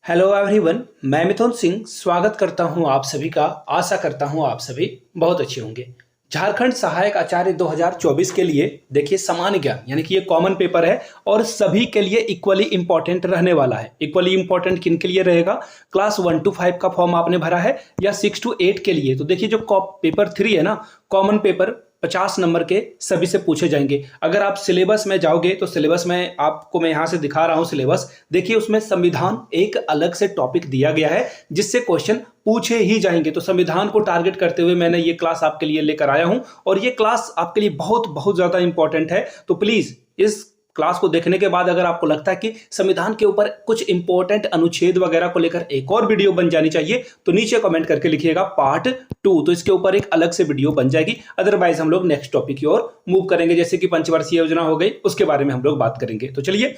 Hello everyone, मैं मिथुन सिंह स्वागत करता हूं आप सभी का। आशा करता हूं आप सभी बहुत अच्छे होंगे। झारखंड सहायक आचार्य 2024 के लिए देखिए सामान्य ज्ञान यानी कि ये कॉमन पेपर है और सभी के लिए इक्वली इंपॉर्टेंट रहने वाला है। इक्वली इंपॉर्टेंट किन के लिए रहेगा? क्लास 1 to 5 का फॉर्म आपने भरा है या 6 to 8 के लिए। तो देखिए जो पेपर 3 है ना, कॉमन पेपर 50 नंबर के सभी से पूछे जाएंगे। अगर आप सिलेबस में जाओगे तो सिलेबस में आपको मैं यहां से दिखा रहा हूं सिलेबस। देखिए उसमें संविधान एक अलग से टॉपिक दिया गया है जिससे क्वेश्चन पूछे ही जाएंगे। तो संविधान को टारगेट करते हुए मैंने ये क्लास आपके लिए लेकर आया हूं और ये क्लास आपके लिए बहुत बहुत ज्यादा इंपॉर्टेंट है। तो प्लीज इस क्लास को देखने के बाद अगर आपको लगता है कि संविधान के ऊपर कुछ इंपॉर्टेंट अनुच्छेद वगैरह को लेकर एक और वीडियो बन जानी चाहिए तो नीचे कमेंट करके लिखिएगा पार्ट 2, तो इसके ऊपर एक अलग से वीडियो बन जाएगी। अदरवाइज हम लोग नेक्स्ट टॉपिक की ओर मूव करेंगे, जैसे कि पंचवर्षीय योजना हो गई, उसके बारे में हम लोग बात करेंगे। तो चलिए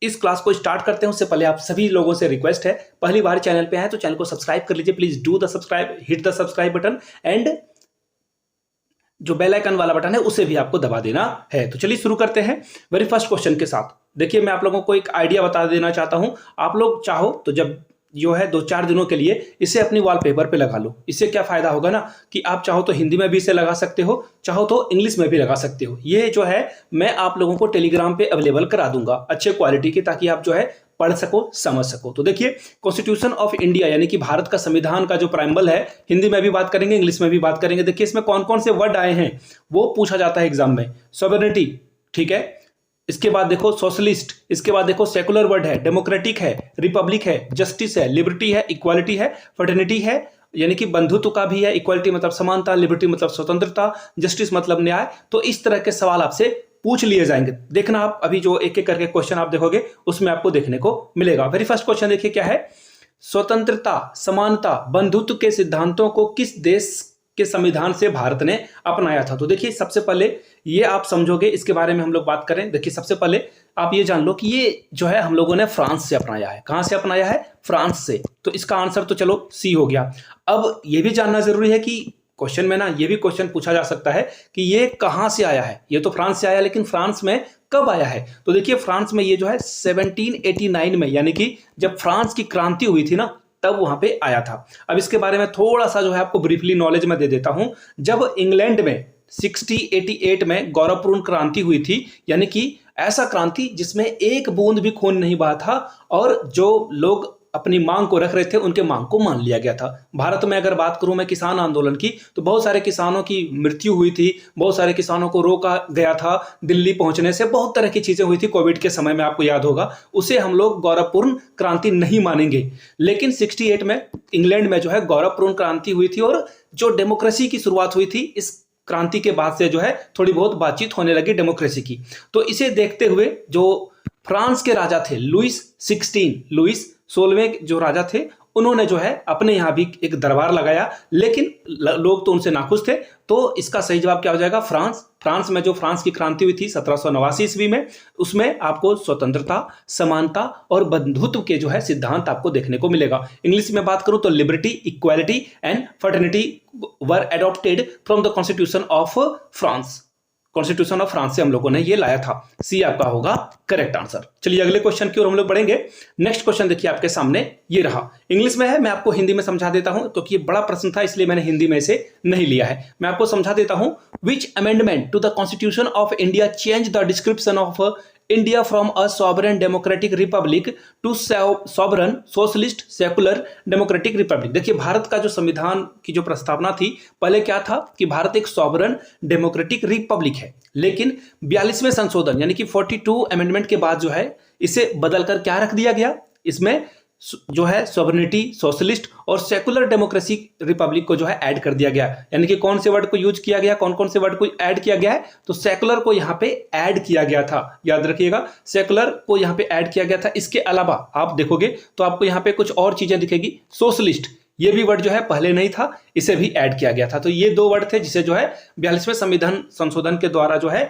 इस क्लास को स्टार्ट करते हैं। उससे पहले आप सभी लोगों से रिक्वेस्ट है, पहली बार चैनल पे आए तो चैनल को सब्सक्राइब कर लीजिए। Please do the subscribe, hit the subscribe button and जो बेल आइकन वाला बटन है उसे भी आपको दबा देना है। तो चलिए शुरू करते हैं वेरी फर्स्ट क्वेश्चन के साथ। देखिए मैं आप लोगों को एक आइडिया बता देना चाहता हूं। आप लोग चाहो तो जब जो है 2-4 दिनों के लिए इसे अपनी वॉलपेपर पे लगा लो। इससे क्या फायदा होगा ना कि आप चाहो तो हिंदी में भी इसे लगा सकते हो, चाहो तो इंग्लिश में भी लगा सकते हो। ये जो है मैं आप लोगों को टेलीग्राम पे अवेलेबल करा दूंगा अच्छे क्वालिटी की, ताकि आप जो है पढ़ सको, समझ सको। तो देखिए कॉन्स्टिट्यूशन ऑफ इंडिया यानी कि भारत का संविधान का जो प्राइम्बल है, हिंदी में भी बात करेंगे, इंग्लिश में भी बात करेंगे। देखिए इसमें कौन कौन से वर्ड आए हैं वो पूछा जाता है एग्जाम में। सॉवरेनिटी, ठीक है, इसके बाद देखो सोशलिस्ट, इसके बाद देखो सेकुलर वर्ड है, डेमोक्रेटिक है, रिपब्लिक है, जस्टिस है, लिबर्टी है, इक्वालिटी है, फर्टर्निटी है यानी कि बंधुत्व का भी है, इक्वालिटी मतलब समानता, लिबर्टी मतलब स्वतंत्रता, जस्टिस मतलब न्याय। तो इस तरह के सवाल आपसे पूछ लिए जाएंगे। देखना आप अभी जो एक एक करके क्वेश्चन आप देखोगे उसमें आपको देखने को मिलेगा। वेरी फर्स्ट क्वेश्चन देखिए क्या है। स्वतंत्रता, समानता, बंधुत्व के सिद्धांतों को किस देश के संविधान से भारत ने अपनाया था? तो देखिए सबसे पहले ये आप समझोगे, इसके बारे में हम लोग बात करें। देखिए सबसे पहले आप ये जान लो कि ये जो है हम लोगों ने फ्रांस से अपनाया है। कहां से अपनाया है? फ्रांस से। तो इसका आंसर तो चलो सी हो गया। अब ये भी जानना जरूरी है कि क्वेश्चन में ना ये भी क्वेश्चन पूछा जा सकता है कि ये कहां से आया है। ये तो फ्रांस से आया, लेकिन फ्रांस में कब आया है? तो देखिए फ्रांस में ये जो है 1789 में, यानी कि जब फ्रांस की क्रांति हुई थी ना, तब वहां पे आया था। अब इसके बारे में थोड़ा सा जो है आपको ब्रीफली नॉलेज में दे देता हूं। जब इंग्लैंड में 1688 में गौरवपूर्ण क्रांति हुई थी, यानी कि ऐसा क्रांति जिसमें एक बूंद भी खून नहीं बहा था और जो लोग अपनी मांग को रख रहे थे उनके मांग को मान लिया गया था। भारत में अगर बात करूं मैं किसान आंदोलन की, तो बहुत सारे किसानों की मृत्यु हुई थी, बहुत सारे किसानों को रोका गया था दिल्ली पहुंचने से, बहुत तरह की चीजें हुई थी कोविड के समय में, आपको याद होगा। उसे हम लोग गौरवपूर्ण क्रांति नहीं मानेंगे। लेकिन 68 में इंग्लैंड में जो है गौरवपूर्ण क्रांति हुई थी और जो डेमोक्रेसी की शुरुआत हुई थी, इस क्रांति के बाद से जो है थोड़ी बहुत बातचीत होने लगी डेमोक्रेसी की। तो इसे देखते हुए जो फ्रांस के राजा थे लुइस 16वें जो राजा थे, उन्होंने जो है अपने यहां भी एक दरबार लगाया, लेकिन लोग तो उनसे नाखुश थे। तो इसका सही जवाब क्या हो जाएगा? फ्रांस में जो फ्रांस की क्रांति हुई थी 1789 ईस्वी में, उसमें आपको स्वतंत्रता, समानता और बंधुत्व के जो है सिद्धांत आपको देखने को मिलेगा। इंग्लिश में बात करूं तो liberty, equality and fraternity were adopted from the constitution of France. Constitution of France से हम लोगों ने ये लाया था। सी आपका होगा करेक्ट आंसर। चलिए अगले क्वेश्चन की ओर हम लोग बढ़ेंगे। नेक्स्ट क्वेश्चन देखिए आपके सामने ये रहा। इंग्लिश में है, मैं आपको हिंदी में समझा देता हूं क्योंकि ये बड़ा प्रश्न था, इसलिए मैंने हिंदी में इसे नहीं लिया है। मैं आपको समझा देता हूं। Which amendment to the constitution of India change the description of India from a sovereign democratic republic to sovereign socialist secular democratic republic? देखिए भारत का जो संविधान की जो प्रस्तावना थी, पहले क्या था कि भारत एक सॉवरेन डेमोक्रेटिक रिपब्लिक है, लेकिन 42वें संशोधन यानी कि 42 अमेंडमेंट के बाद जो है इसे बदलकर क्या रख दिया गया? इसमें जो है सॉवरेनिटी, सोशलिस्ट और सेकुलर डेमोक्रेसी रिपब्लिक को जो है ऐड कर दिया गया। यानी कि कौन से वर्ड को यूज किया गया, कौन कौन से वर्ड को ऐड किया गया है? तो सेकुलर को यहां पे ऐड किया गया था, याद रखिएगा, सेकुलर को यहां पे ऐड किया गया था। इसके अलावा आप देखोगे तो आपको यहां पे कुछ और चीजें दिखेगी। सोशलिस्ट, ये भी वर्ड जो है पहले नहीं था, इसे भी ऐड किया गया था। तो ये 2 वर्ड थे जिसे जो है 42वें संविधान संशोधन के द्वारा जो है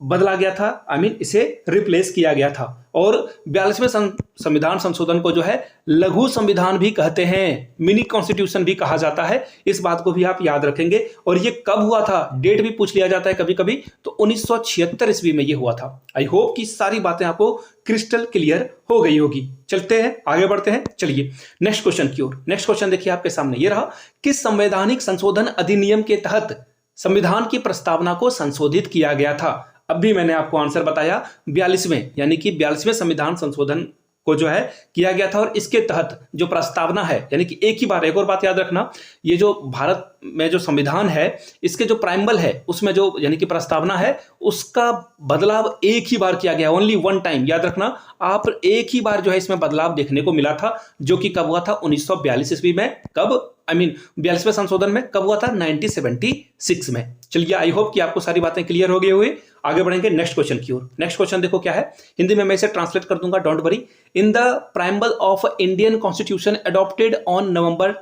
बदला गया था, इसे रिप्लेस किया गया था। और 42वें संविधान संशोधन को जो है लघु संविधान भी कहते हैं, मिनी कॉन्स्टिट्यूशन भी कहा जाता है। इस बात को भी आप याद रखेंगे। और ये कब हुआ था, डेट भी पूछ लिया जाता है कभी कभी, तो 1976 ईस्वी में ये हुआ था। आई होप कि सारी बातें आपको क्रिस्टल क्लियर हो गई होगी। चलते हैं, आगे बढ़ते हैं। चलिए नेक्स्ट क्वेश्चन की ओर। नेक्स्ट क्वेश्चन देखिए आपके सामने ये रहा, किस संवैधानिक संशोधन अधिनियम के तहत संविधान की प्रस्तावना को संशोधित किया गया था? अब भी मैंने आपको आंसर बताया, 42वें यानी कि 42वें संविधान संशोधन को जो है किया गया था। और इसके तहत जो प्रस्तावना है, यानी कि एक ही बार, एक और बात याद रखना, ये जो भारत में जो संविधान है, इसके जो प्राइमल है उसमें जो यानी कि प्रस्तावना है, उसका बदलाव एक ही बार किया गया, ओनली वन टाइम। याद रखना आप, एक ही बार जो है इसमें बदलाव देखने को मिला था, जो कि कब हुआ था? 1942 ईस्वी में। कब? 42वें संशोधन में कब हुआ था? 1976 में। चलिए, आई होप कि आपको सारी बातें क्लियर हो गई हुई। आगे बढ़ेंगे नेक्स्ट क्वेश्चन की ओर। नेक्स्ट क्वेश्चन देखो क्या है, हिंदी में मैं इसे ट्रांसलेट कर दूंगा, don't worry. In the primal of Indian constitution adopted on November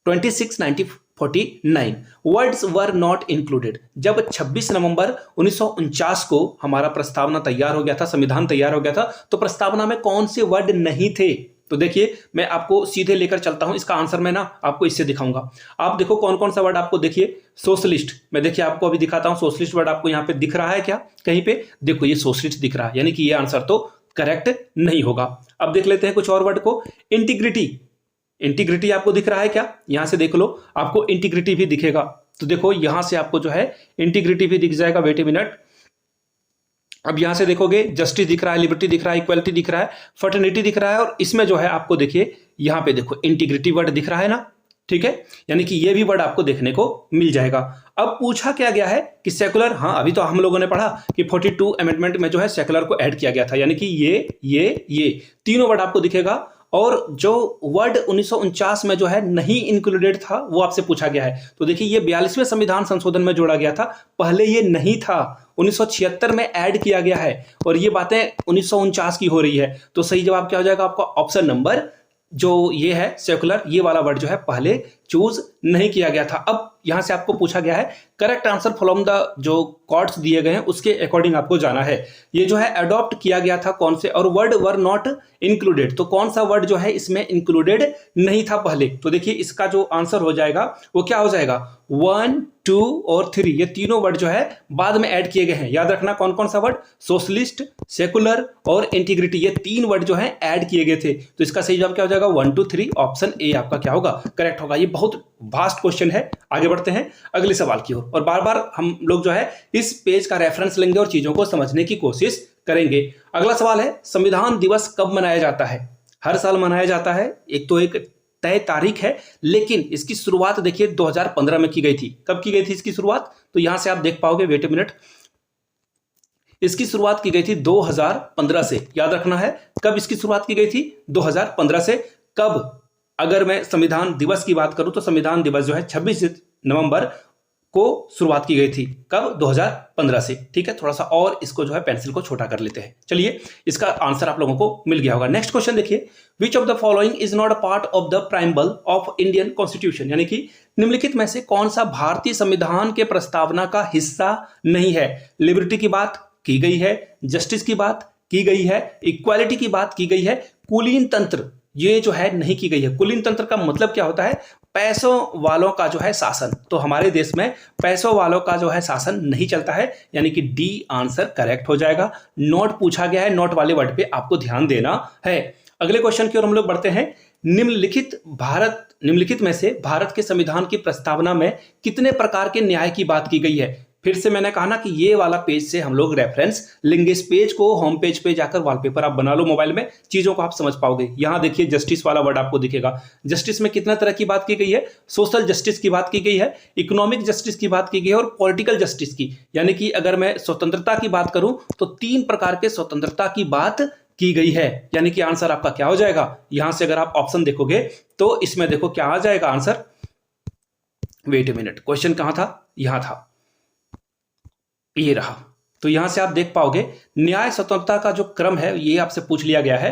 26, 1949 words were not included. जब 26 नवंबर 1949 को हमारा प्रस्तावना तैयार हो गया था, संविधान तैयार हो गया था, तो प्रस्तावना में कौन से वर्ड नहीं थे? तो देखिए, मैं आपको सीधे लेकर चलता हूं, इसका आंसर मैं ना आपको इससे दिखाऊंगा। आप देखो कौन कौन सा वर्ड आपको, देखिए सोशलिस्ट, मैं देखिए आपको अभी दिखाता हूं। सोशलिस्ट वर्ड आपको यहां पे दिख रहा है क्या कहीं पे? देखो ये सोशलिस्ट दिख रहा है, यानी कि ये आंसर तो करेक्ट नहीं होगा। अब देख लेते हैं कुछ और वर्ड को। इंटीग्रिटी, इंटीग्रिटी आपको दिख रहा है क्या? यहां से देख लो, आपको इंटीग्रिटी भी दिखेगा। तो देखो यहां से आपको जो है इंटीग्रिटी भी दिख जाएगा। वेट ए मिनट, अब यहां से देखोगे जस्टिस दिख रहा है, लिबर्टी दिख रहा है, इक्वलिटी दिख रहा है, फर्टर्निटी दिख रहा है, और इसमें जो है आपको देखिए यहां पे देखो इंटीग्रिटी वर्ड दिख रहा है ना, ठीक है, यानी कि ये भी वर्ड आपको देखने को मिल जाएगा। अब पूछा क्या गया है कि सेकुलर, हाँ अभी तो हम लोगों ने पढ़ा कि 42 अमेंडमेंट में जो है सेकुलर को ऐड किया गया था, यानी कि ये तीनों वर्ड आपको दिखेगा। और जो वर्ड 1949 में जो है नहीं इंक्लूडेड था, वो आपसे पूछा गया है। तो देखिए ये 42वें संविधान संशोधन में जोड़ा गया था, पहले ये नहीं था, 1976 में ऐड किया गया है, और ये बातें 1949 की हो रही है। तो सही जवाब क्या हो जाएगा आपका? ऑप्शन नंबर जो ये है सेकुलर, ये वाला वर्ड जो है पहले चूज नहीं किया गया था। अब यहां से आपको पूछा गया है करेक्ट आंसर फ्रॉम द जो कॉर्ड्स दिए गए हैं उसके अकॉर्डिंग आपको जाना है। ये जो है अडॉप्ट किया गया था कौन से, और वर्ड वर नॉट इंक्लूडेड, तो कौन सा वर्ड जो है इसमें इंक्लूडेड नहीं था पहले? तो देखिए इसका जो आंसर हो जाएगा वो क्या हो जाएगा? 1, 2 और 3, ये तीनों वर्ड जो है बाद में ऐड किए गए हैं। याद रखना कौन कौन सा वर्ड? सोशलिस्ट, सेकुलर और इंटीग्रिटी, ये 3 वर्ड जो है ऐड किए गए थे। तो इसका सही जवाब क्या हो जाएगा? 1, 2, 3, ऑप्शन ए आपका क्या होगा? करेक्ट होगा। ये बहुत वास्ट क्वेश्चन है। आगे बढ़ते हैं अगले सवाल की ओर, और बार बार हम लोग जो है इस पेज का रेफरेंस लेंगे और चीजों को समझने की कोशिश करेंगे। अगला सवाल है, संविधान दिवस कब मनाया जाता है? हर साल मनाया जाता है, एक तो एक तय तारीख है, लेकिन इसकी शुरुआत देखिए 2015 में की गई थी। कब की गई थी इसकी शुरुआत? तो यहां से आप देख पाओगे, वेट ए मिनट, इसकी शुरुआत की गई थी 2015 से। याद रखना है कब इसकी शुरुआत की गई थी? 2015 से। कब? अगर मैं संविधान दिवस की बात करूं तो संविधान दिवस जो है 26 नवंबर को शुरुआत की गई थी। कब? 2015 से। ठीक है, थोड़ा सा और इसको जो है पेंसिल को छोटा कर लेते हैं। चलिए, इसका आंसर आप लोगों को मिल गया होगा। नेक्स्ट क्वेश्चन देखिए, विच of the following is not a part of the primal of Indian constitution, यानी कि निम्नलिखित में से कौन सा भारतीय संविधान के प्रस्तावना का हिस्सा नहीं है? लिबर्टी की बात की गई है, जस्टिस की बात की गई है, इक्वालिटी की बात की गई है, कुलीन तंत्र ये जो है नहीं की गई है। कुलीन तंत्र का मतलब क्या होता है? पैसों वालों का जो है शासन। तो हमारे देश में पैसों वालों का जो है शासन नहीं चलता है, यानी कि डी आंसर करेक्ट हो जाएगा। नोट पूछा गया है, नोट वाले वर्ड पे आपको ध्यान देना है। अगले क्वेश्चन की ओर हम लोग बढ़ते हैं। निम्नलिखित में से भारत के संविधान की प्रस्तावना में कितने प्रकार के न्याय की बात की गई है? फिर से मैंने कहा ना कि ये वाला पेज से हम लोग रेफरेंस लेंगे। इस पेज को होम पेज पे जाकर वॉलपेपर आप बना लो मोबाइल में, चीजों को आप समझ पाओगे। यहां देखिए जस्टिस वाला वर्ड आपको दिखेगा। जस्टिस में कितना तरह की बात की गई है? सोशल जस्टिस की बात की गई है, इकोनॉमिक जस्टिस की बात की गई है, और पॉलिटिकल जस्टिस की। यानी कि अगर मैं स्वतंत्रता की बात करूं तो 3 प्रकार के स्वतंत्रता की बात की गई है। यानी कि आंसर आपका क्या हो जाएगा? यहां से अगर आप ऑप्शन देखोगे तो इसमें देखो क्या आ जाएगा answer. Wait a minute, question कहां था? यहां था, ये रहा। तो यहां से आप देख पाओगे न्याय स्वतंत्रता का जो क्रम है ये आपसे पूछ लिया गया है।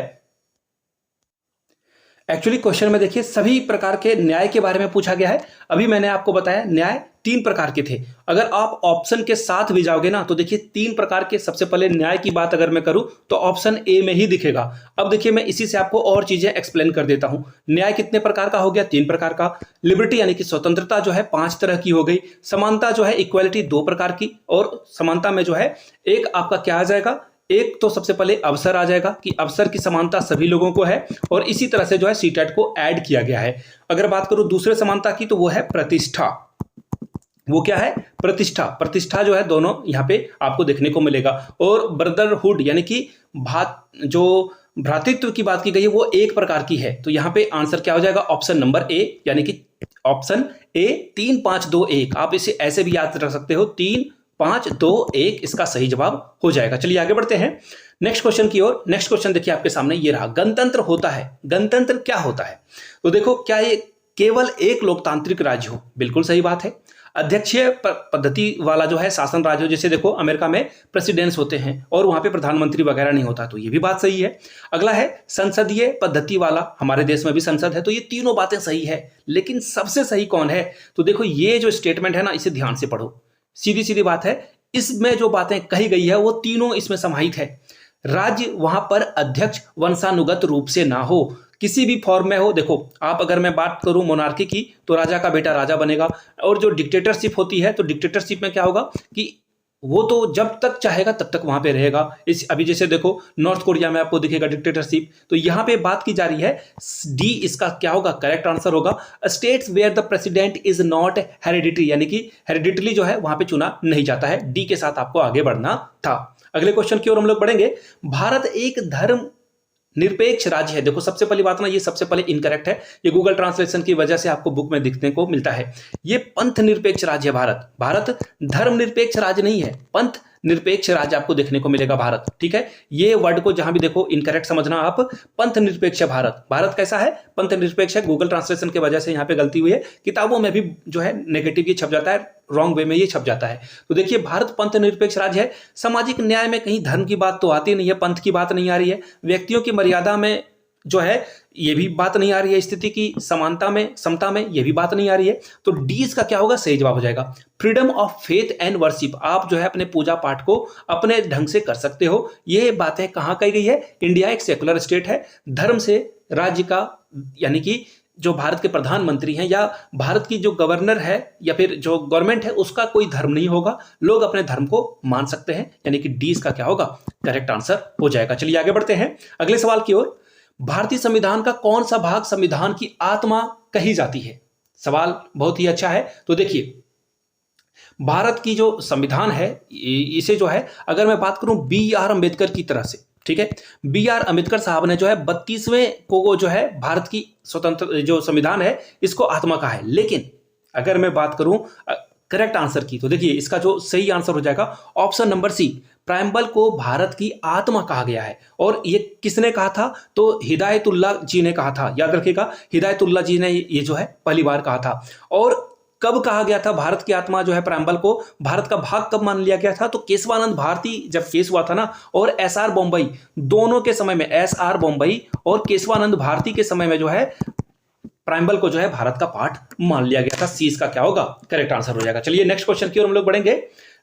एक्चुअली क्वेश्चन में देखिए सभी प्रकार के न्याय के बारे में पूछा गया है। अभी मैंने आपको बताया न्याय 3 प्रकार के थे। अगर आप ऑप्शन के साथ भी जाओगे ना तो देखिए 3 प्रकार के, सबसे पहले न्याय की बात अगर मैं करूं तो ऑप्शन ए में ही दिखेगा। अब देखिए मैं इसी से आपको और चीजें एक्सप्लेन कर देता हूं। न्याय कितने प्रकार का हो गया? 3 प्रकार का। लिबर्टी यानी कि स्वतंत्रता जो है 5 तरह की हो गई। समानता जो है इक्वालिटी 2 प्रकार की, और समानता में जो है एक आपका क्या आ जाएगा, एक तो सबसे पहले अवसर आ जाएगा कि अवसर की समानता सभी लोगों को है, और इसी तरह से जो है सीटेट को ऐड किया गया है। अगर बात करूं दूसरे समानता की तो वो है प्रतिष्ठा। वो क्या है? प्रतिष्ठा। प्रतिष्ठा जो है दोनों यहाँ पे आपको देखने को मिलेगा। और ब्रदरहुड यानी कि जो भ्रातृत्व की बात की गई है वो 1 प्रकार की है। तो यहाँ पे आंसर क्या हो जाएगा? ऑप्शन नंबर ए, यानी कि ऑप्शन ए 3 5 2 1। आप इसे ऐसे भी याद रख सकते हो, 3 5 2 1 इसका सही जवाब हो जाएगा। चलिए आगे बढ़ते हैं नेक्स्ट क्वेश्चन की ओर। नेक्स्ट क्वेश्चन देखिए आपके सामने ये रहा, गणतंत्र होता है। गणतंत्र क्या होता है? तो देखो, क्या ये केवल एक लोकतांत्रिक राज्य हो? बिल्कुल सही बात है। अध्यक्षीय पद्धति वाला जो है शासन राज्य हो, जैसे देखो अमेरिका में प्रेसिडेंट्स होते हैं और वहां पे प्रधानमंत्री वगैरह नहीं होता, तो ये भी बात सही है। अगला है संसदीय पद्धति वाला, हमारे देश में भी संसद है, तो ये तीनों बातें सही है। लेकिन सबसे सही कौन है? तो देखो ये जो स्टेटमेंट है ना, इसे ध्यान से पढ़ो। सीधी सीधी बात है, इसमें जो बातें कही गई है वो तीनों इसमें समाहित है। राज्य वहां पर अध्यक्ष वंशानुगत रूप से ना हो, किसी भी फॉर्म में हो। देखो आप, अगर मैं बात करूं मोनार्की की तो राजा का बेटा राजा बनेगा, और जो डिक्टेटरशिप होती है तो डिक्टेटरशिप में क्या होगा कि वो तो जब तक चाहेगा तब तक वहां पे रहेगा। इस अभी जैसे देखो नॉर्थ कोरिया में आपको दिखेगा डिक्टेटरशिप। तो यहां पे बात की जा रही है, डी इसका क्या होगा? करेक्ट आंसर होगा states where the president is not hereditary, यानी कि हेरिडिटरी जो है वहां पे चुना नहीं जाता है। डी के साथ आपको आगे बढ़ना था। अगले क्वेश्चन की ओर हम लोग बढ़ेंगे। भारत एक धर्म निरपेक्ष राज्य है। देखो सबसे पहली बात ना, ये सबसे पहले इनकरेक्ट है। ये गूगल ट्रांसलेशन की वजह से आपको बुक में दिखने को मिलता है। ये पंथ निरपेक्ष राज्य है भारत। भारत धर्म निरपेक्ष राज्य नहीं है, पंथ निरपेक्ष राज्य आपको देखने को मिलेगा भारत। ठीक है, ये वर्ड को जहां भी देखो इनकरेक्ट समझना आप। पंथ निरपेक्ष भारत। भारत कैसा है? पंथ निरपेक्ष है। गूगल ट्रांसलेशन की वजह से यहाँ पे गलती हुई है। किताबों में भी जो है नेगेटिव ये छप जाता है, रॉन्ग वे में ये छप जाता है। तो देखिए भारत पंथ निरपेक्ष राज्य है। सामाजिक न्याय में कहीं धर्म की बात तो आती नहीं है, पंथ की बात नहीं आ रही है। व्यक्तियों की मर्यादा में जो है ये भी बात नहीं आ रही है। स्थिति की समानता में, समता में, ये भी बात नहीं आ रही है। तो डी इसका क्या होगा? सही जवाब हो जाएगा freedom of faith and worship. आप जो है अपने पूजा पाठ को अपने ढंग से कर सकते हो। ये बातें कहां कही गई है? इंडिया एक सेकुलर स्टेट है। धर्म से राज्य का, यानी कि जो भारत के प्रधानमंत्री हैं या भारत की जो गवर्नर है या फिर जो गवर्नमेंट है, उसका कोई धर्म नहीं होगा। लोग अपने धर्म को मान सकते हैं, यानी कि डी इसका क्या होगा? करेक्ट आंसर हो जाएगा। चलिए आगे बढ़ते हैं अगले सवाल की ओर। भारतीय संविधान का कौन सा भाग संविधान की आत्मा कही जाती है? सवाल बहुत ही अच्छा है। तो देखिए भारत की जो संविधान है, इसे जो है अगर मैं बात करूं B.R. अम्बेडकर की तरह से, ठीक है, B.R. अम्बेडकर साहब ने जो है 32वें को जो है भारत की स्वतंत्र जो संविधान है इसको आत्मा कहा है। लेकिन अगर मैं बात करूं करेक्ट आंसर की, तो देखिए इसका जो सही आंसर हो जाएगा ऑप्शन नंबर सी, प्रायम्बल को भारत की आत्मा कहा गया है। और ये किसने कहा था? तो हिदायतुल्लाह जी ने कहा था। याद रखिएगा, हिदायतुल्लाह जी ने ये जो है पहली बार कहा था। और कब कहा गया था भारत की आत्मा जो है प्रायम्बल को भारत का भाग कब मान लिया गया था? तो केशवानंद भारती जब केस हुआ था ना, और एसआर बॉम्बई, दोनों के समय में, एसआर बॉम्बई और केशवानंद भारती के समय में जो है प्रायम्बल को जो है भारत का पार्ट मान लिया गया था। सी इसका क्या होगा? करेक्ट आंसर हो जाएगा। चलिए नेक्स्ट क्वेश्चन की ओर हम लोग बढ़ेंगे।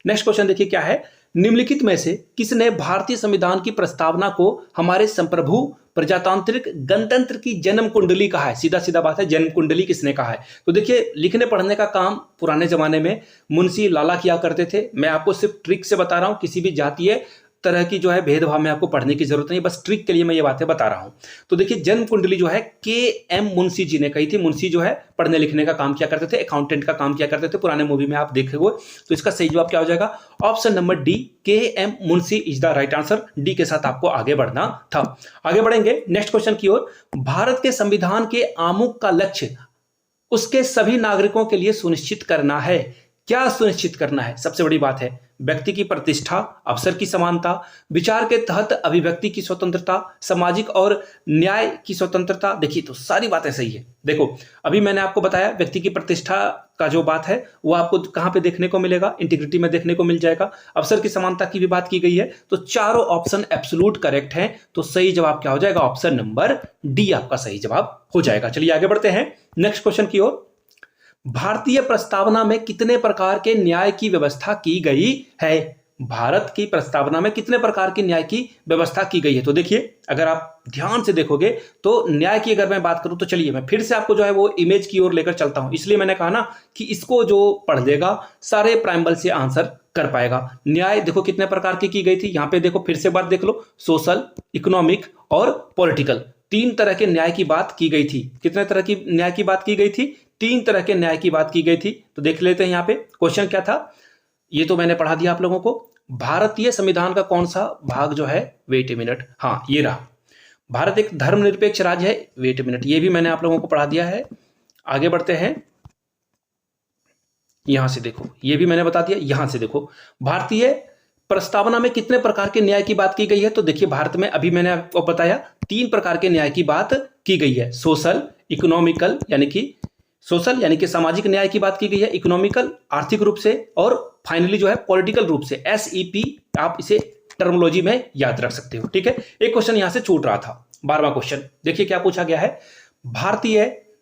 नेक्स्ट क्वेश्चन देखिए क्या है। निम्नलिखित में से किसने भारतीय संविधान की प्रस्तावना को हमारे संप्रभु प्रजातांत्रिक गणतंत्र की जन्म कुंडली कहा है? सीधा सीधा बात है, जन्म कुंडली किसने कहा है? तो देखिए लिखने पढ़ने का काम पुराने जमाने में मुंशी लाला किया करते थे। मैं आपको सिर्फ ट्रिक से बता रहा हूं, किसी भी जातीय तरह की जो है भेदभाव में आपको पढ़ने की जरूरत नहीं, बस ट्रिक के लिए मैं ये बातें बता रहा हूं। तो देखिए जन्म कुंडली जो है KM मुंशी जी ने कही थी। मुंशी जो है पढ़ने लिखने का काम किया करते थे, अकाउंटेंट का काम किया करते थे। पुराने मूवी में आप देखे हुए। तो इसका सही जवाब क्या हो जाएगा? Option number D, KM Munshi is the right answer. D के साथ आपको आगे बढ़ना था। आगे बढ़ेंगे नेक्स्ट क्वेश्चन की ओर। भारत के संविधान के आमुख का लक्ष्य उसके सभी नागरिकों के लिए सुनिश्चित करना है। क्या सुनिश्चित करना है? सबसे बड़ी बात है, व्यक्ति की प्रतिष्ठा, अवसर की समानता, विचार के तहत अभिव्यक्ति की स्वतंत्रता, सामाजिक और न्याय की स्वतंत्रता। देखिए तो सारी बातें सही है। देखो अभी मैंने आपको बताया व्यक्ति की प्रतिष्ठा का जो बात है वो आपको कहां पे देखने को मिलेगा, इंटीग्रिटी में देखने को मिल जाएगा। अवसर की समानता की भी बात की गई है। तो चारों ऑप्शन एब्सोल्यूट करेक्ट हैं। तो सही जवाब क्या हो जाएगा, ऑप्शन नंबर डी आपका सही जवाब हो जाएगा। चलिए आगे बढ़ते हैं नेक्स्ट क्वेश्चन की ओर। भारतीय प्रस्तावना में कितने प्रकार के न्याय की व्यवस्था की गई है? भारत की प्रस्तावना में कितने प्रकार की न्याय की व्यवस्था की गई है? तो देखिए अगर आप ध्यान से देखोगे तो न्याय की अगर मैं बात करूं तो चलिए मैं फिर से आपको जो है वो इमेज की ओर लेकर चलता हूं। इसलिए मैंने कहा ना कि इसको जो पढ़ लेगा सारे प्राइमल से आंसर कर पाएगा। न्याय देखो कितने प्रकार की गई थी, यहां पे देखो फिर से बात देख लो, सोशल, इकोनॉमिक और पॉलिटिकल, 3 तरह के न्याय की बात की गई थी। कितने तरह की न्याय की बात की गई थी? 3 तरह के न्याय की बात की गई थी। तो देख लेते हैं यहाँ पे क्वेश्चन क्या था, ये तो मैंने पढ़ा दिया आप लोगों को। भारतीय संविधान का कौन सा भाग जो है, वेट ए मिनट, हाँ ये रहा, भारत एक धर्मनिरपेक्ष राज्य है, वेट ए मिनट, ये भी मैंने आप लोगों को पढ़ा दिया है। आगे बढ़ते हैं, यहां से देखो ये भी मैंने बता दिया। यहां से देखो भारतीय प्रस्तावना में कितने प्रकार के न्याय की बात की गई है? तो देखिए भारत में अभी मैंने आपको बताया 3 प्रकार के न्याय की बात की गई है। सोशल, इकोनॉमिकल यानी कि सामाजिक न्याय की बात की गई है, इकोनॉमिकल आर्थिक रूप से, और फाइनली जो है पॉलिटिकल रूप से, SEP आप इसे टर्मोलॉजी में याद रख सकते हो। ठीक है, एक क्वेश्चन यहां से छूट रहा था, 12वां क्वेश्चन देखिए क्या पूछा गया है। भारतीय,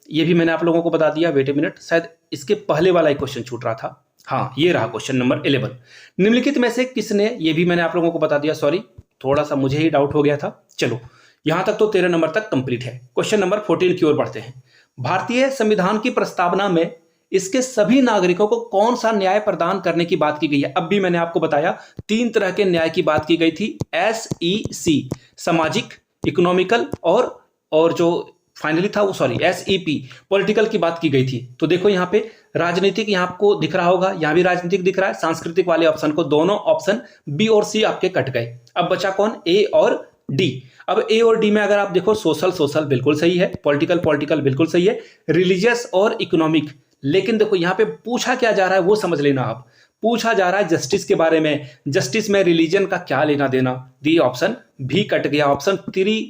ये भी मैंने आप लोगों को बता दिया, वेट ए मिनट, शायद इसके पहले वाला एक क्वेश्चन छूट रहा था, हाँ ये रहा क्वेश्चन नंबर 11। निम्नलिखित में से किसने, ये भी मैंने आप लोगों को बता दिया, सॉरी थोड़ा सा मुझे ही डाउट हो गया था। चलो यहां तक तो 13 नंबर तक कंप्लीट है। क्वेश्चन नंबर 14 की ओर बढ़ते हैं। भारतीय संविधान की प्रस्तावना में इसके सभी नागरिकों को कौन सा न्याय प्रदान करने की बात की गई है? अब भी मैंने आपको बताया 3 तरह के न्याय की बात की गई थी, SEC सामाजिक, इकोनॉमिकल और जो फाइनली था वो SEP पॉलिटिकल की बात की गई थी। तो देखो यहाँ पे राजनीतिक, यहाँ आपको दिख रहा होगा, यहाँ भी राजनीतिक दिख रहा है। सांस्कृतिक वाले ऑप्शन को, दोनों ऑप्शन B और C आपके कट गए। अब बचा कौन, A और D। अब A और D में अगर आप देखो, सोशल बिल्कुल सही है, पॉलिटिकल बिल्कुल सही है, रिलीजियस और इकोनॉमिक, लेकिन देखो यहाँ पे पूछा क्या जा रहा है वो समझ लेना आप। पूछा जा रहा है जस्टिस के बारे में, जस्टिस में रिलीजन का क्या लेना देना। दी ऑप्शन भी कट गया। ऑप्शन 3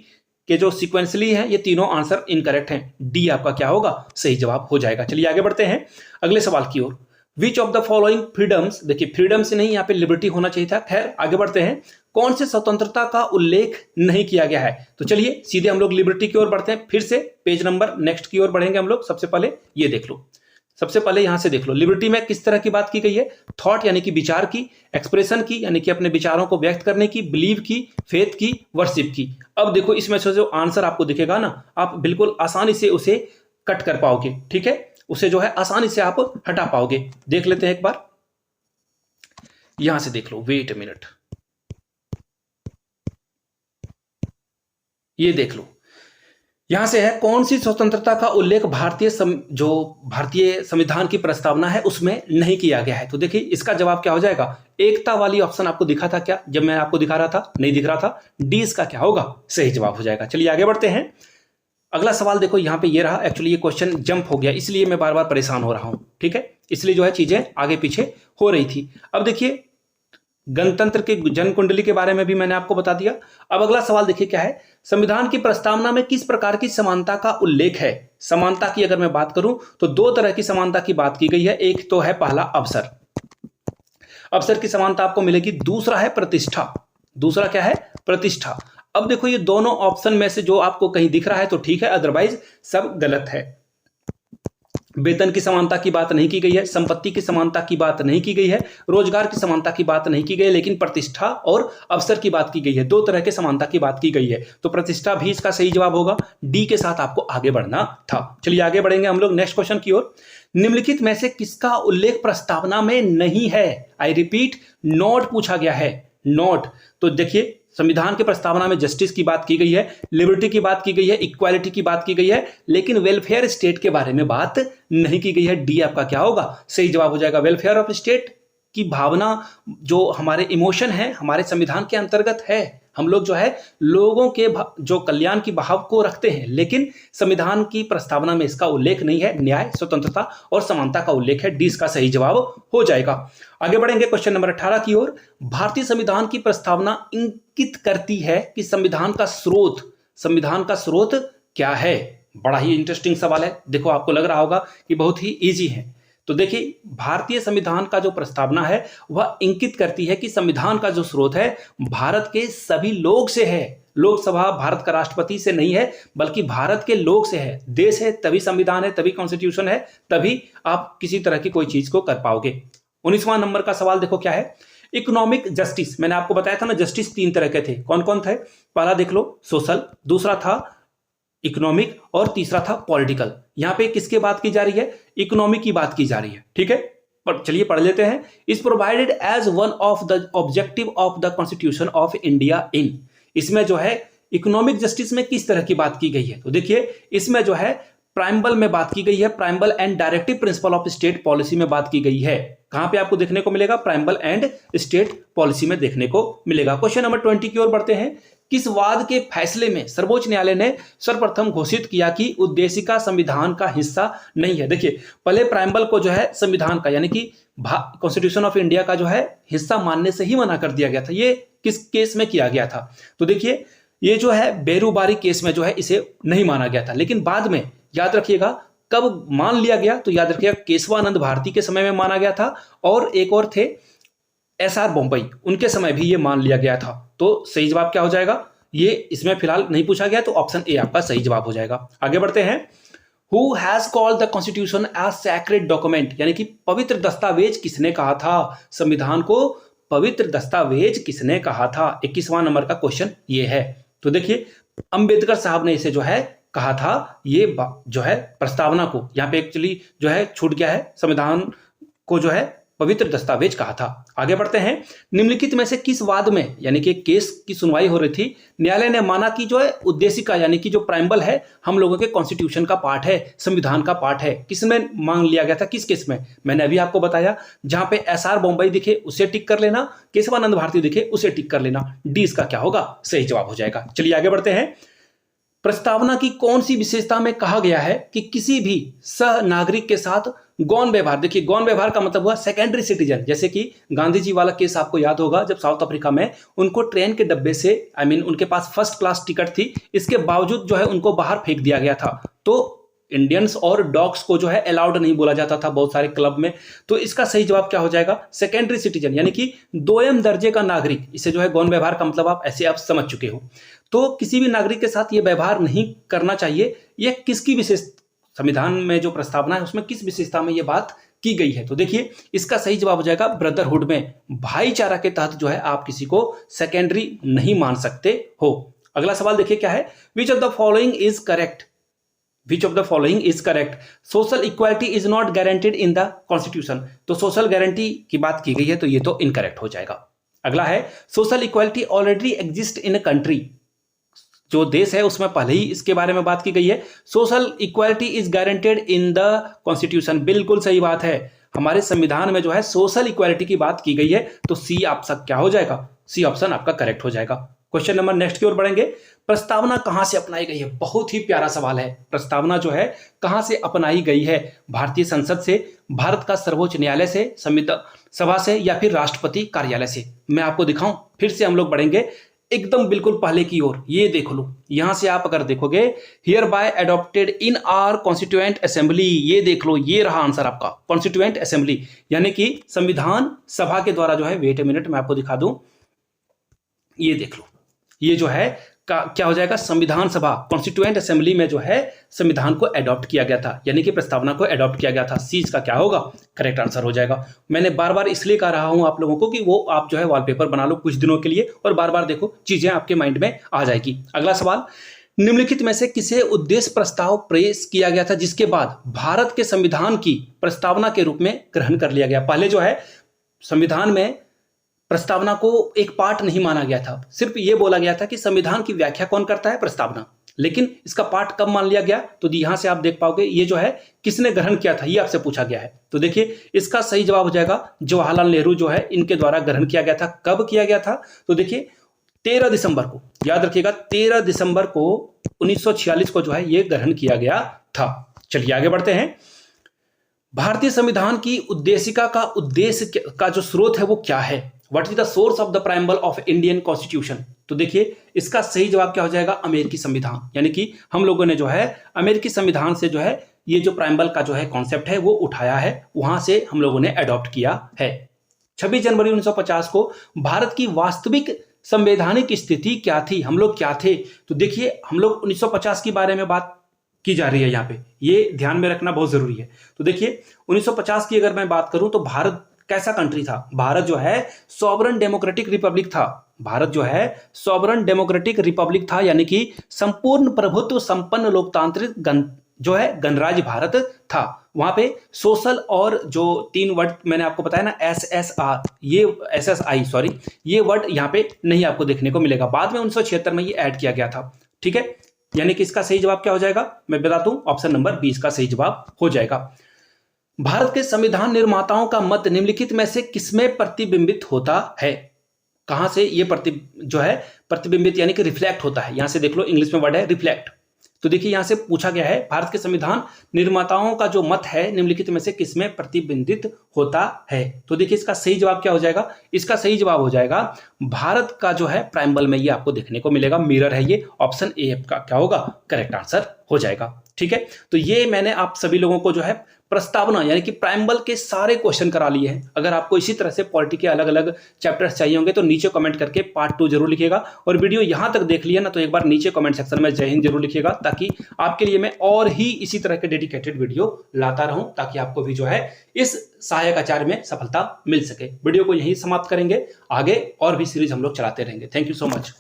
के जो सिक्वेंसली हैं ये तीनों आंसर इनकरेक्ट हैं। डी आपका क्या होगा, सही जवाब हो जाएगा। चलिए आगे बढ़ते हैं अगले सवाल की ओर। Which of the following freedoms, देखिए फ्रीडम्स नहीं, यहाँ पे लिबर्टी होना चाहिए था। खैर आगे बढ़ते हैं, कौन से स्वतंत्रता का उल्लेख नहीं किया गया है? तो चलिए सीधे हम लोग लिबर्टी की ओर बढ़ते हैं। फिर से पेज नंबर नेक्स्ट की ओर बढ़ेंगे हम लोग। सबसे पहले ये देख लो, सबसे पहले यहां से देख लो, लिबर्टी में किस तरह की बात की गई है? थॉट यानी कि विचार की, एक्सप्रेशन की यानी कि अपने विचारों को व्यक्त करने की, बिलीव की, फेथ की, वर्शिप की। अब देखो इसमें से जो आंसर आपको दिखेगा ना, आप बिल्कुल आसानी से उसे कट कर पाओगे। ठीक है, उसे जो है आसानी से आप हटा पाओगे। देख लेते हैं एक बार, यहां से देख लो, वेट अ मिनट, ये देख लो यहां से है, कौन सी स्वतंत्रता का उल्लेख भारतीय संविधान की प्रस्तावना है उसमें नहीं किया गया है? तो देखिए इसका जवाब क्या हो जाएगा, एकता वाली ऑप्शन आपको दिखा था क्या जब मैं आपको दिखा रहा था? नहीं दिख रहा था। डी इसका क्या होगा, सही जवाब हो जाएगा। चलिए आगे बढ़ते हैं। अगला सवाल देखो यहाँ पे ये रहा। एक्चुअली ये क्वेश्चन जंप हो गया, इसलिए मैं बार बार परेशान हो रहा हूं। ठीक है, इसलिए जो है चीजें आगे पीछे हो रही थी। अब देखिए गणतंत्र के जन कुंडली के बारे में भी मैंने आपको बता दिया। अब अगला सवाल देखिए क्या है, संविधान की प्रस्तावना में किस प्रकार की समानता का उल्लेख है? समानता की अगर मैं बात करूं तो 2 तरह की समानता की बात की गई है। एक तो है पहला अवसर, अवसर की समानता आपको मिलेगी। दूसरा है प्रतिष्ठा, दूसरा क्या है, प्रतिष्ठा। अब देखो ये दोनों ऑप्शन में से जो आपको कहीं दिख रहा है तो ठीक है, अदरवाइज सब गलत है। वेतन की समानता की बात नहीं की गई है, संपत्ति की समानता की बात नहीं की गई है, रोजगार की समानता की बात नहीं की गई है, लेकिन प्रतिष्ठा और अवसर की बात की गई है। 2 तरह के समानता की बात की गई है, तो प्रतिष्ठा भी इसका सही जवाब होगा। डी के साथ आपको आगे बढ़ना था। चलिए आगे बढ़ेंगे हम लोग नेक्स्ट क्वेश्चन की ओर। निम्नलिखित में से किसका उल्लेख प्रस्तावना में नहीं है? आई रिपीट, नॉट पूछा गया है, नॉट। तो देखिए संविधान के प्रस्तावना में जस्टिस की बात की गई है, लिबर्टी की बात की गई है, इक्वालिटी की बात की गई है, लेकिन वेलफेयर स्टेट के बारे में बात नहीं की गई है। डी आपका क्या होगा, सही जवाब हो जाएगा। वेलफेयर ऑफ स्टेट की भावना, जो हमारे इमोशन है, हमारे संविधान के अंतर्गत है। हम लोग जो है लोगों के जो कल्याण की भाव को रखते हैं, लेकिन संविधान की प्रस्तावना में इसका उल्लेख नहीं है। न्याय, स्वतंत्रता और समानता का उल्लेख है। डी इसका सही जवाब हो जाएगा। आगे बढ़ेंगे क्वेश्चन नंबर 18 की ओर। भारतीय संविधान की प्रस्तावना इंगित करती है कि संविधान का स्रोत क्या है? बड़ा ही इंटरेस्टिंग सवाल है। देखो, आपको लग रहा होगा कि बहुत ही इजी है। तो देखिए, भारतीय संविधान का जो प्रस्तावना है वह इंगित करती है कि संविधान का जो स्रोत है भारत के सभी लोग से है। लोकसभा भारत का राष्ट्रपति से नहीं है, बल्कि भारत के लोग से है। देश है तभी संविधान है, तभी कॉन्स्टिट्यूशन है, तभी आप किसी तरह की कोई चीज को कर पाओगे। 19वां नंबर का सवाल देखो क्या है। इकोनॉमिक जस्टिस, मैंने आपको बताया था ना, जस्टिस 3 तरह के थे। कौन कौन थे? पहला देख लो सोशल, दूसरा था इकोनॉमिक और तीसरा था पॉलिटिकल। यहां पे किसके बात की जा रही है? इकोनॉमिक की बात की जा रही है। ठीक है, पर चलिए पढ़ लेते हैं। Is provided as one of the objective of the constitution of India in. इसमें जो है इकोनॉमिक जस्टिस में किस तरह की बात की गई है? तो देखिए, इसमें जो है प्राइम्बल में बात की गई है। Preamble and directive principle of state policy में बात की गई है। कहां पे आपको देखने को मिलेगा? प्राइम्बल एंड स्टेट पॉलिसी में देखने को मिलेगा। क्वेश्चन नंबर 20 की ओर बढ़ते हैं। किस वाद के फैसले में सर्वोच्च न्यायालय ने सर्वप्रथम घोषित किया कि उद्देशिका संविधान का हिस्सा नहीं है? देखिए, पहले प्राइम्बल को जो है संविधान का, यानी कि कॉन्स्टिट्यूशन ऑफ इंडिया का जो है हिस्सा मानने से ही मना कर दिया गया था। ये किस केस में किया गया था? तो देखिए, ये जो है बेरूबारी केस में जो है इसे नहीं माना गया था। लेकिन बाद में याद रखिएगा कब मान लिया गया, तो याद रखिएगा केशवानंद भारती के समय में माना गया था, और एक और थे SR बोम्बई, उनके समय भी ये मान लिया गया था। तो सही जवाब क्या हो जाएगा? ये इसमें फिलहाल नहीं पूछा गया, तो ऑप्शन ए आपका सही जवाब हो जाएगा। आगे बढ़ते हैं। Who has called the constitution a sacred document, यानी कि पवित्र दस्तावेज किसने कहा था? संविधान को पवित्र दस्तावेज किसने कहा था? 21वां नंबर का क्वेश्चन ये है। तो देखिए, अंबेडकर साहब ने इसे जो है कहा था, ये जो है प्रस्तावना को, यहाँ पे एक्चुअली जो है छूट गया है, संविधान को जो है पवित्र दस्तावेज कहा था। आगे बढ़ते हैं। निम्नलिखित में से किस वाद में, यानी कि केस की सुनवाई हो रही थी, न्यायालय ने माना कि जो है उद्देशिका, यानी कि जो प्राइम्बल है, हम लोगों के कॉन्स्टिट्यूशन का पार्ट है, संविधान का पार्ट है। किसमें मान लिया गया था? किस केस में? मैंने अभी आपको बताया। जहां पे SR बोम्बई दिखे उसे टिक कर लेना, केशवानंद भारती दिखे उसे टिक कर लेना। डी इसका क्या होगा? सही जवाब हो जाएगा। चलिए आगे बढ़ते हैं। प्रस्तावना की कौन सी विशेषता में कहा गया है कि किसी भी सह नागरिक के साथ गौण व्यवहार, देखिए गौण व्यवहार का मतलब हुआ सेकेंडरी सिटीजन। जैसे कि गांधी जी वाला केस आपको याद होगा, जब साउथ अफ्रीका में उनको ट्रेन के डब्बे से, उनके पास फर्स्ट क्लास टिकट थी, इसके बावजूद जो है उनको बाहर फेंक दिया गया था। तो इंडियंस और डॉग्स को जो है अलाउड नहीं बोला जाता था बहुत सारे क्लब में। तो इसका सही जवाब क्या हो जाएगा? सेकेंडरी सिटीजन, यानी कि दोयम दर्जे का नागरिक। इसे जो है गौण व्यवहार का मतलब आप ऐसे आप समझ चुके हो। तो किसी भी नागरिक के साथ ये व्यवहार नहीं करना चाहिए। ये किसकी विशेष, संविधान में जो प्रस्तावना है उसमें किस विशेषता में ये बात की गई है? तो देखिए, इसका सही जवाब हो जाएगा ब्रदरहुड में, भाईचारा के तहत जो है आप किसी को सेकेंडरी नहीं मान सकते हो। अगला सवाल देखिए क्या है। विच of the following is correct? Which of the following is correct? Social equality is not guaranteed in the constitution. तो सोशल गारंटी की बात की गई है, तो ये तो इनकरेक्ट हो जाएगा। अगला है, social equality already exist in a country. जो देश है उसमें पहले ही इसके बारे में बात की गई है। Social equality is guaranteed in the constitution. बिल्कुल सही बात है, हमारे संविधान में जो है सोशल इक्वालिटी की बात की गई है। तो सी ऑप्शन क्या हो जाएगा? सी ऑप्शन आपका करेक्ट हो जाएगा। क्वेश्चन नंबर नेक्स्ट की ओर बढ़ेंगे। प्रस्तावना कहां से अपनाई गई है? बहुत ही प्यारा सवाल है। प्रस्तावना जो है कहां से अपनाई गई है? भारतीय संसद से, भारत का सर्वोच्च न्यायालय से, संविधान सभा से, या फिर राष्ट्रपति कार्यालय से? मैं आपको दिखाऊं, फिर से हम लोग बढ़ेंगे एकदम बिल्कुल पहले की ओर। ये देख लो, यहां से आप अगर देखोगे, here bye adopted in our constituent assembly. ये देख लो, ये रहा आंसर आपका, कॉन्स्टिट्यूएंट असेंबली, यानी कि संविधान सभा के द्वारा जो है, वेट ए मिनट मैं आपको दिखा दूं, ये देख लो, ये जो है क्या हो जाएगा? संविधान सभा, कॉन्स्टिट्यूएंट असेंबली में जो है संविधान को अडॉप्ट किया गया था, यानी कि प्रस्तावना को अडॉप्ट किया गया था। सी इसका क्या होगा? करेक्ट आंसर हो जाएगा। मैंने बार बार इसलिए कह रहा हूं आप लोगों को कि वो आप जो है वॉलपेपर बना लो कुछ दिनों के लिए, और बार बार देखो, चीजें आपके माइंड में आ जाएगी। अगला सवाल, निम्नलिखित में से किसे उद्देश्य प्रस्ताव पेश किया गया था जिसके बाद भारत के संविधान की प्रस्तावना के रूप में ग्रहण कर लिया गया? पहले जो है संविधान में प्रस्तावना को एक पार्ट नहीं माना गया था। सिर्फ ये बोला गया था कि संविधान की व्याख्या कौन करता है, प्रस्तावना। लेकिन इसका पार्ट कब मान लिया गया, तो यहां से आप देख पाओगे ये जो है किसने ग्रहण किया था, ये आपसे पूछा गया है। तो देखिए इसका सही जवाब हो जाएगा जवाहरलाल नेहरू जो है इनके द्वारा ग्रहण किया गया था। कब किया गया था, तो देखिए 13 दिसंबर को, याद रखिएगा 13 दिसंबर को 1946 को जो है ये ग्रहण किया गया था। चलिए आगे बढ़ते हैं। भारतीय संविधान की उद्देशिका का उद्देश्य का जो स्रोत है वो क्या है, what is the source of the preamble of Indian constitution. तो देखिए इसका सही जवाब क्या हो जाएगा, अमेरिकी संविधान। यानी कि हम लोगों ने जो है अमेरिकी संविधान से जो है ये जो प्राइम्बल का जो है कॉन्सेप्ट है वो उठाया है, वहां से हम लोगों ने अडॉप्ट किया है। 26 जनवरी 1950 को भारत की वास्तविक संवैधानिक स्थिति क्या थी, हम लोग क्या थे। तो देखिए हम लोग 1950 के बारे में बात की जा रही है, यहाँ पे ये ध्यान में रखना बहुत जरूरी है। तो देखिए 1950 की अगर मैं बात करूं तो भारत कैसा कंट्री था, भारत जो है सॉवरन डेमोक्रेटिक रिपब्लिक था। भारत जो है सॉवरन डेमोक्रेटिक रिपब्लिक था, यानी कि संपूर्ण प्रभुत्व संपन्न लोकतांत्रिक जो है गणराज्य भारत था। वहां पे सोशल और जो 3 वर्ड मैंने आपको बताया ना, SSR, ये SSI सॉरी, ये वर्ड यहाँ पे नहीं आपको देखने को मिलेगा। बाद में 1976 में ये ऐड किया गया था। ठीक है, यानी कि इसका सही जवाब क्या हो जाएगा, मैं बता दूं, ऑप्शन नंबर 20 का सही जवाब हो जाएगा। भारत के संविधान निर्माताओं का मत निम्नलिखित में से किसमें प्रतिबिंबित होता है। कहां से ये जो है प्रतिबिंबित यानी कि रिफ्लेक्ट होता है, यहां से देख लो इंग्लिश में वर्ड है रिफ्लेक्ट। तो देखिए यहां से पूछा गया है भारत के संविधान निर्माताओं का जो मत है निम्नलिखित में से किसमें प्रतिबिंबित होता है। तो देखिए इसका सही जवाब क्या हो जाएगा, इसका सही जवाब हो जाएगा भारत का जो है प्राइम्बल में ये आपको देखने को मिलेगा, मिरर है ये, ऑप्शन ए का क्या होगा, करेक्ट आंसर हो जाएगा। ठीक है, तो ये मैंने आप सभी लोगों को जो है प्रस्तावना यानी कि प्राइम्बल के सारे क्वेश्चन करा लिए हैं। अगर आपको इसी तरह से पॉलिटी के अलग अलग चैप्टर्स चाहिए होंगे तो नीचे कमेंट करके पार्ट 2 जरूर लिखिएगा। और वीडियो यहां तक देख लिया ना तो एक बार नीचे कमेंट सेक्शन में जय हिंद जरूर लिखिएगा, ताकि आपके लिए मैं और ही इसी तरह के डेडिकेटेड वीडियो लाता रहूं, ताकि आपको भी जो है इस सहायक आचार्य में सफलता मिल सके। वीडियो को यहीं समाप्त करेंगे, आगे और भी सीरीज हम लोग चलाते रहेंगे। Thank you so much.